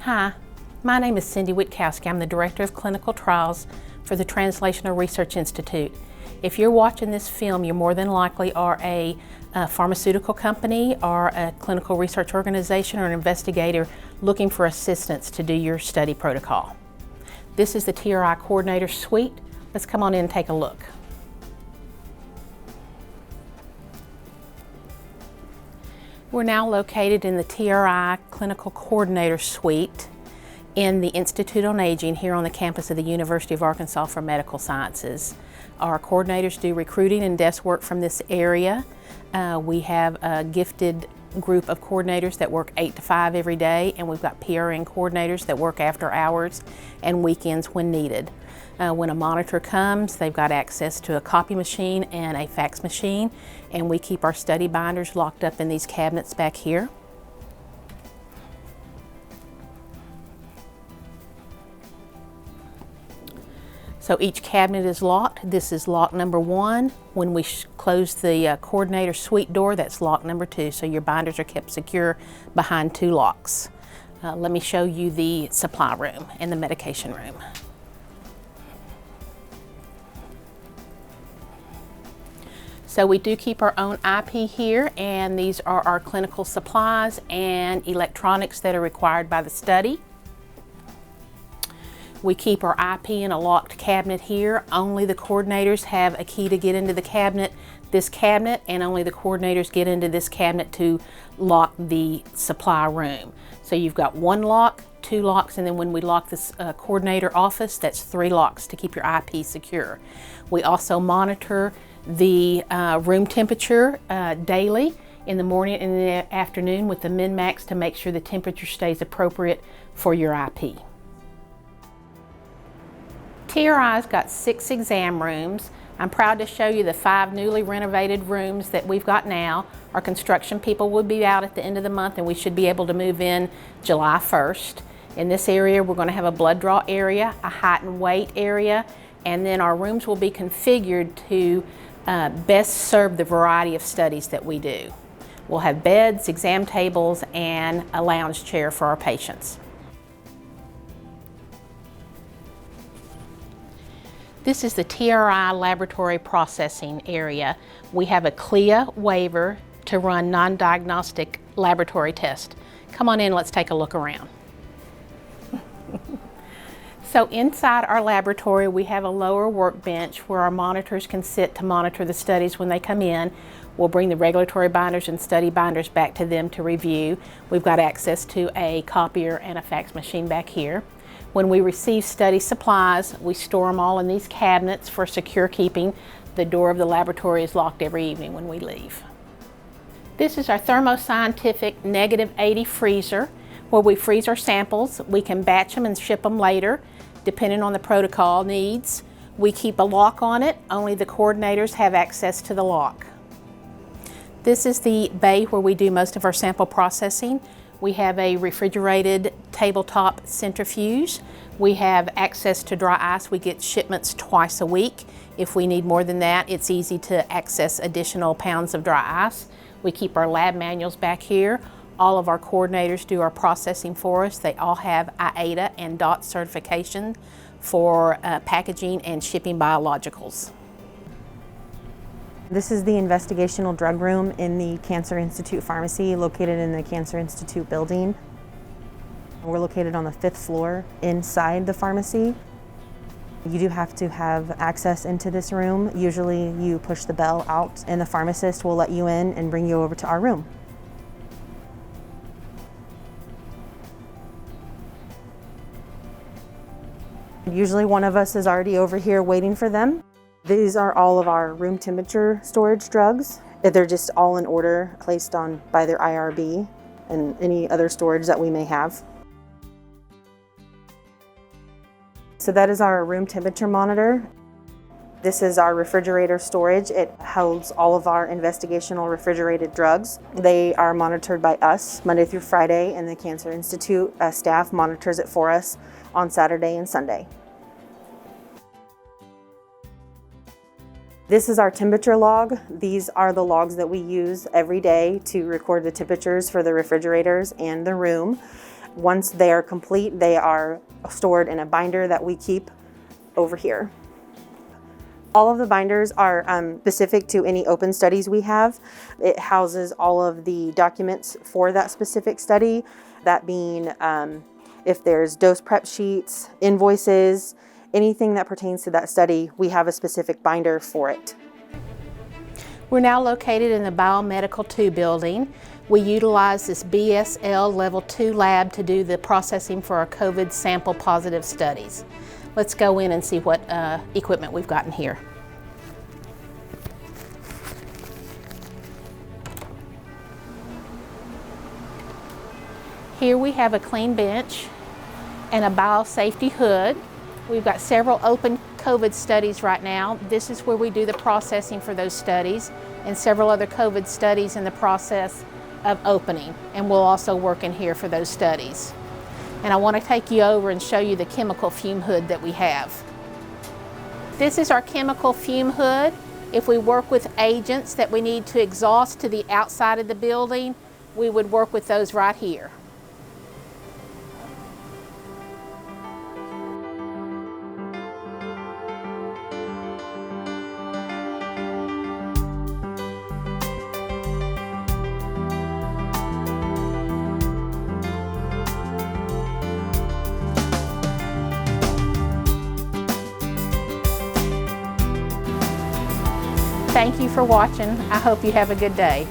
Hi, my name is Cindy Witkowski. I'm the Director of Clinical Trials for the Translational Research Institute. If you're watching this film, you more than likely are a pharmaceutical company or a clinical research organization or an investigator looking for assistance to do your study protocol. This is the TRI Coordinator Suite. Let's come on in and take a look. We're now located in the TRI Clinical Coordinator Suite in the Institute on Aging here on the campus of the University of Arkansas for Medical Sciences. Our coordinators do recruiting and desk work from this area. We have a gifted group of coordinators that work 8 to 5 every day, and we've got PRN coordinators that work after hours and weekends when needed. When a monitor comes, they've got access to a copy machine and a fax machine, and we keep our study binders locked up in these cabinets back here. So each cabinet is locked. This is lock number 1. When we close the coordinator suite door, that's lock number 2. So your binders are kept secure behind 2 locks. Let me show you the supply room and the medication room. So we do keep our own IP here, and these are our clinical supplies and electronics that are required by the study. We keep our IP in a locked cabinet here. Only the coordinators have a key to get into this cabinet, and only the coordinators get into this cabinet to lock the supply room. So you've got 1 lock, 2 locks, and then when we lock this coordinator office, that's 3 locks to keep your IP secure. We also monitor the room temperature daily in the morning and in the afternoon with the min-max to make sure the temperature stays appropriate for your IP. TRI's got 6 exam rooms. I'm proud to show you the 5 newly renovated rooms that we've got now. Our construction people will be out at the end of the month, and we should be able to move in July 1st. In this area, we're going to have a blood draw area, a height and weight area, and then our rooms will be configured to best serve the variety of studies that we do. We'll have beds, exam tables, and a lounge chair for our patients. This is the TRI laboratory processing area. We have a CLIA waiver to run non-diagnostic laboratory tests. Come on in, let's take a look around. So inside our laboratory, we have a lower workbench where our monitors can sit to monitor the studies when they come in. We'll bring the regulatory binders and study binders back to them to review. We've got access to a copier and a fax machine back here. When we receive study supplies, we store them all in these cabinets for secure keeping. The door of the laboratory is locked every evening when we leave. This is our thermoscientific -80 freezer where we freeze our samples. We can batch them and ship them later, depending on the protocol needs. We keep a lock on it. Only the coordinators have access to the lock. This is the bay where we do most of our sample processing. We have a refrigerated tabletop centrifuge. We have access to dry ice. We get shipments twice a week. If we need more than that, it's easy to access additional pounds of dry ice. We keep our lab manuals back here. All of our coordinators do our processing for us. They all have IATA and DOT certification for packaging and shipping biologicals. This is the investigational drug room in the Cancer Institute Pharmacy located in the Cancer Institute building. We're located on the 5th floor inside the pharmacy. You do have to have access into this room. Usually you push the bell out and the pharmacist will let you in and bring you over to our room. Usually one of us is already over here waiting for them. These are all of our room temperature storage drugs. They're just all in order, placed on by their IRB and any other storage that we may have. So that is our room temperature monitor. This is our refrigerator storage. It holds all of our investigational refrigerated drugs. They are monitored by us Monday through Friday, and the Cancer Institute staff monitors it for us on Saturday and Sunday. This is our temperature log. These are the logs that we use every day to record the temperatures for the refrigerators and the room. Once they are complete, they are stored in a binder that we keep over here. All of the binders are specific to any open studies we have. It houses all of the documents for that specific study, that being if there's dose prep sheets, invoices, anything that pertains to that study, we have a specific binder for it. We're now located in the Biomedical 2 building. We utilize this BSL Level 2 lab to do the processing for our COVID sample positive studies. Let's go in and see what equipment we've got in here. Here we have a clean bench and a biosafety hood. We've got several open COVID studies right now. This is where we do the processing for those studies, and several other COVID studies in the process of opening, and we'll also work in here for those studies. And I want to take you over and show you the chemical fume hood that we have. This is our chemical fume hood. If we work with agents that we need to exhaust to the outside of the building, we would work with those right here. Thank you for watching. I hope you have a good day.